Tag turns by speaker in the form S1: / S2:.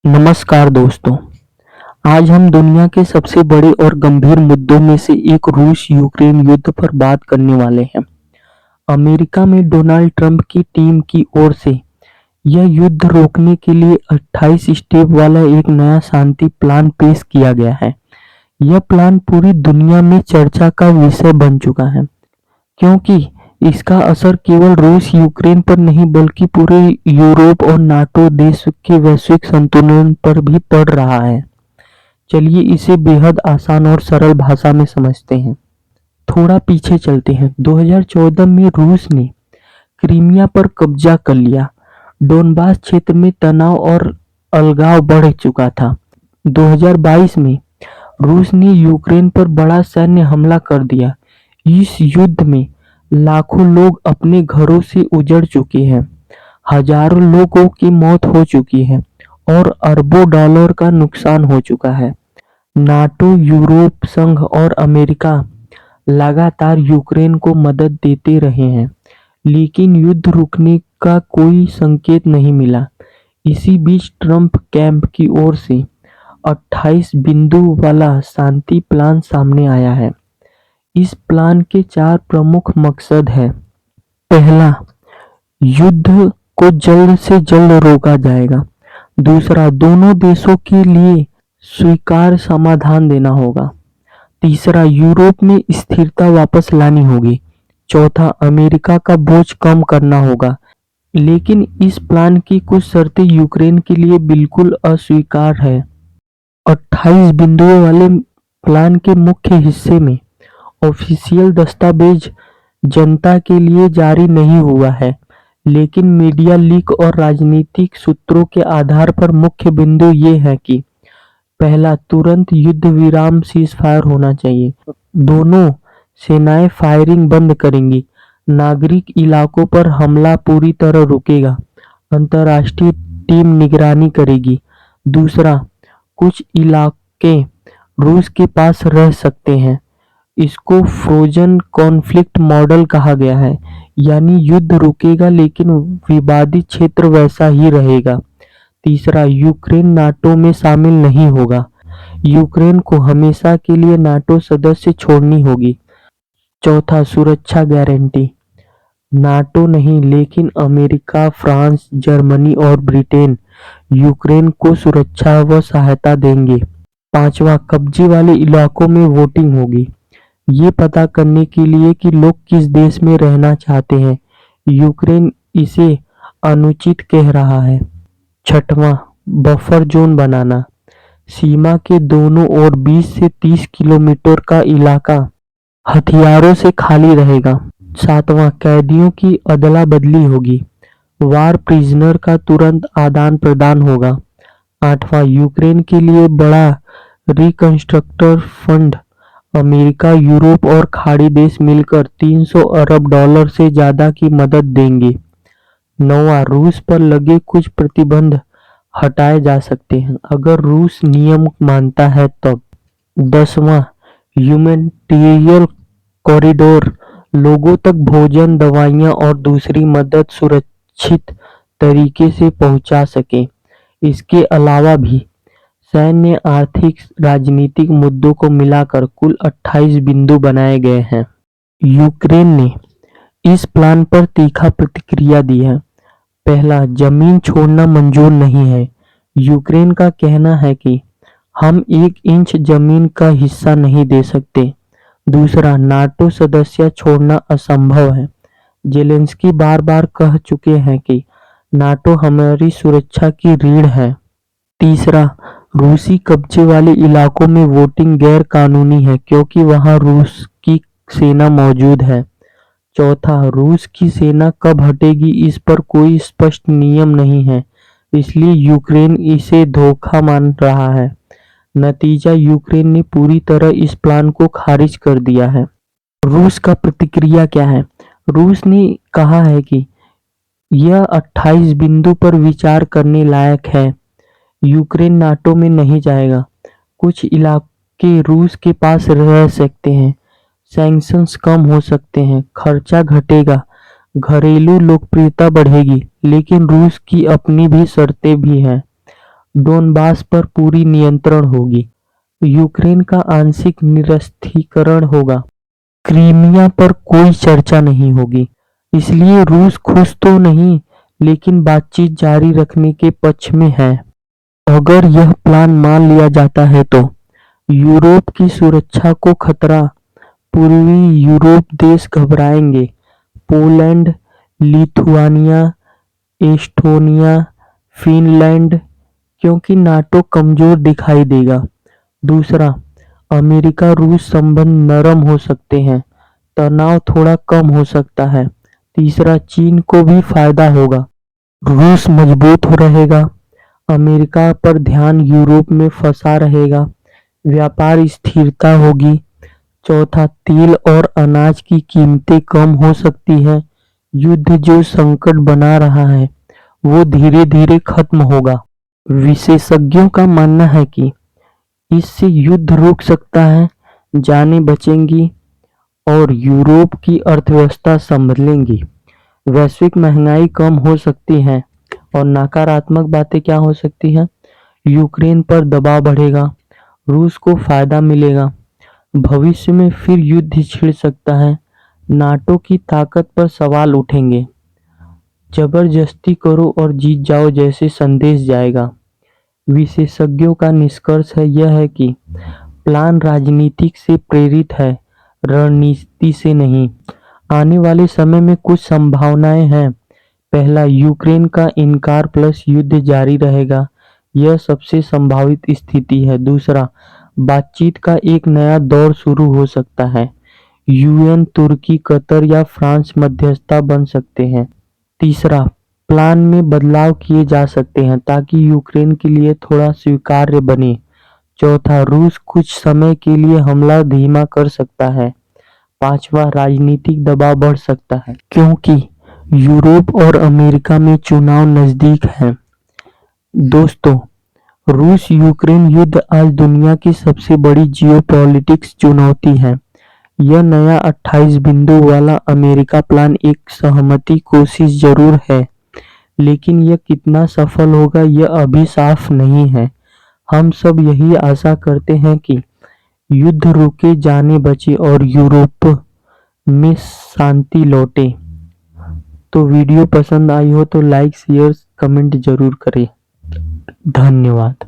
S1: नमस्कार दोस्तों। आज हम दुनिया के सबसे बड़े और गंभीर मुद्दों में से एक रूस यूक्रेन युद्ध पर बात करने वाले हैं। अमेरिका में डोनाल्ड ट्रंप की टीम की ओर से यह युद्ध रोकने के लिए 28 स्टेप वाला एक नया शांति प्लान पेश किया गया है। यह प्लान पूरी दुनिया में चर्चा का विषय बन चुका है, क्योंकि इसका असर केवल रूस यूक्रेन पर नहीं बल्कि पूरे यूरोप और नाटो देश के वैश्विक संतुलन पर भी पड़ रहा है। चलिए इसे बेहद आसान और सरल भाषा में समझते हैं। थोड़ा पीछे चलते हैं। 2014 में रूस ने क्रीमिया पर कब्जा कर लिया। डोनबास क्षेत्र में तनाव और अलगाव बढ़ चुका था। 2022 में रूस ने यूक्रेन पर बड़ा सैन्य हमला कर दिया। इस युद्ध में लाखों लोग अपने घरों से उजड़ चुके हैं, हजारों लोगों की मौत हो चुकी है और अरबों डॉलर का नुकसान हो चुका है। नाटो, यूरोप संघ और अमेरिका लगातार यूक्रेन को मदद देते रहे हैं, लेकिन युद्ध रुकने का कोई संकेत नहीं मिला। इसी बीच ट्रंप कैंप की ओर से 28 बिंदु वाला शांति प्लान सामने आया है। इस प्लान के 4 प्रमुख मकसद हैं। पहला, युद्ध को जल्द से जल्द रोका जाएगा। दूसरा, दोनों देशों के लिए स्वीकार्य समाधान देना होगा। तीसरा, यूरोप में स्थिरता वापस लानी होगी। चौथा, अमेरिका का बोझ कम करना होगा। लेकिन इस प्लान की कुछ शर्तें यूक्रेन के लिए बिल्कुल अस्वीकार्य है। 28 बिंदुओं वाले प्लान के मुख्य हिस्से में ऑफिशियल दस्तावेज जनता के लिए जारी नहीं हुआ है, लेकिन मीडिया लीक और राजनीतिक सूत्रों के आधार पर मुख्य बिंदु ये है कि पहला, तुरंत युद्ध विराम सीज़फायर होना चाहिए। दोनों सेनाएं फायरिंग बंद करेंगी। नागरिक इलाकों पर हमला पूरी तरह रुकेगा। अंतर्राष्ट्रीय टीम निगरानी करेगी। दूसरा, कुछ इलाके रूस के पास रह सकते हैं। इसको फ्रोजन कॉन्फ्लिक्ट मॉडल कहा गया है, यानी युद्ध रुकेगा लेकिन विवादित क्षेत्र वैसा ही रहेगा। तीसरा, यूक्रेन नाटो में शामिल नहीं होगा। यूक्रेन को हमेशा के लिए नाटो सदस्य छोड़नी होगी। चौथा, सुरक्षा गारंटी। नाटो नहीं, लेकिन अमेरिका, फ्रांस, जर्मनी और ब्रिटेन यूक्रेन को सुरक्षा व सहायता देंगे। पांचवा, कब्जे वाले इलाकों में वोटिंग होगी, ये पता करने के लिए कि लोग किस देश में रहना चाहते हैं। यूक्रेन इसे अनुचित कह रहा है। छठवां, बफर जोन बनाना। सीमा के दोनों ओर 20 से 30 किलोमीटर का इलाका हथियारों से खाली रहेगा। सातवां, कैदियों की अदला बदली होगी। वार प्रिजनर का तुरंत आदान प्रदान होगा। आठवां, यूक्रेन के लिए बड़ा रिकंस्ट्रक्टर फंड। अमेरिका, यूरोप और खाड़ी देश मिलकर 300 अरब डॉलर से ज्यादा की मदद देंगे। नौवां, रूस पर लगे कुछ प्रतिबंध हटाए जा सकते हैं अगर रूस नियम मानता है तब। 10वां, ह्यूमैनिटेरियन कॉरिडोर, लोगों तक भोजन, दवाइयां और दूसरी मदद सुरक्षित तरीके से पहुंचा सके। इसके अलावा भी सैन्य, आर्थिक, राजनीतिक मुद्दों को मिलाकर कुल 28 बिंदु बनाए गए हैं। यूक्रेन ने इस प्लान पर तीखा प्रतिक्रिया दी है। पहला, जमीन छोड़ना मंजूर नहीं है। यूक्रेन का कहना है कि हम 1 इंच जमीन का हिस्सा नहीं दे सकते। दूसरा, नाटो सदस्य छोड़ना असंभव है। जेलेंस्की बार बार कह चुके हैं कि नाटो हमारी सुरक्षा की रीढ़ है। तीसरा, रूसी कब्जे वाले इलाकों में वोटिंग गैर कानूनी है क्योंकि वहां रूस की सेना मौजूद है। चौथा, रूस की सेना कब हटेगी इस पर कोई स्पष्ट नियम नहीं है, इसलिए यूक्रेन इसे धोखा मान रहा है। नतीजा, यूक्रेन ने पूरी तरह इस प्लान को खारिज कर दिया है। रूस का प्रतिक्रिया क्या है? रूस ने कहा है कि यह 28 बिंदु पर विचार करने लायक है। यूक्रेन नाटो में नहीं जाएगा। कुछ इलाके रूस के पास रह सकते हैं। सैंक्शंस कम हो सकते हैं। खर्चा घटेगा। घरेलू लोकप्रियता बढ़ेगी। लेकिन रूस की अपनी भी शर्तें भी हैं। डोनबास पर पूरी नियंत्रण होगी। यूक्रेन का आंशिक निरस्त्रीकरण होगा। क्रीमिया पर कोई चर्चा नहीं होगी। इसलिए रूस खुश तो नहीं, लेकिन बातचीत जारी रखने के पक्ष में है। अगर यह प्लान मान लिया जाता है तो यूरोप की सुरक्षा को खतरा। पूर्वी यूरोप देश घबराएंगे। पोलैंड, लिथुआनिया, एस्टोनिया, फिनलैंड, क्योंकि नाटो कमजोर दिखाई देगा। दूसरा, अमेरिका रूस संबंध नरम हो सकते हैं, तनाव थोड़ा कम हो सकता है। तीसरा, चीन को भी फायदा होगा। रूस मजबूत हो रहेगा, अमेरिका पर ध्यान यूरोप में फंसा रहेगा, व्यापार स्थिरता होगी। चौथा, तेल और अनाज की कीमतें कम हो सकती हैं। युद्ध जो संकट बना रहा है वो धीरे धीरे खत्म होगा। विशेषज्ञों का मानना है कि इससे युद्ध रुक सकता है, जानें बचेंगी और यूरोप की अर्थव्यवस्था संभलेंगी। वैश्विक महंगाई कम हो सकती है और नकारात्मक बातें क्या हो सकती हैं? यूक्रेन पर दबाव बढ़ेगा, रूस को फायदा मिलेगा, भविष्य में फिर युद्ध छिड़ सकता है, नाटो की ताकत पर सवाल उठेंगे, जबरदस्ती करो और जीत जाओ जैसे संदेश जाएगा। विशेषज्ञों का निष्कर्ष यह है कि प्लान राजनीतिक से प्रेरित है, रणनीति से नहीं। आने वाले समय में कुछ संभावनाएं हैं। पहला, यूक्रेन का इनकार प्लस युद्ध जारी रहेगा, यह सबसे संभावित स्थिति है। दूसरा, बातचीत का एक नया दौर शुरू हो सकता है। यूएन, तुर्की, कतर या फ्रांस मध्यस्थता बन सकते हैं। तीसरा, प्लान में बदलाव किए जा सकते हैं ताकि यूक्रेन के लिए थोड़ा स्वीकार्य बने। चौथा, रूस कुछ समय के लिए हमला धीमा कर सकता है। पांचवा, राजनीतिक दबाव बढ़ सकता है क्योंकि यूरोप और अमेरिका में चुनाव नजदीक हैं। दोस्तों, रूस यूक्रेन युद्ध आज दुनिया की सबसे बड़ी जियोपॉलिटिक्स चुनौती है। यह नया 28 बिंदु वाला अमेरिका प्लान एक सहमति कोशिश जरूर है, लेकिन यह कितना सफल होगा यह अभी साफ नहीं है। हम सब यही आशा करते हैं कि युद्ध रुके, जाने बचे और यूरोप में शांति लौटे। तो वीडियो पसंद आई हो तो लाइक, शेयर, कमेंट जरूर करें। धन्यवाद।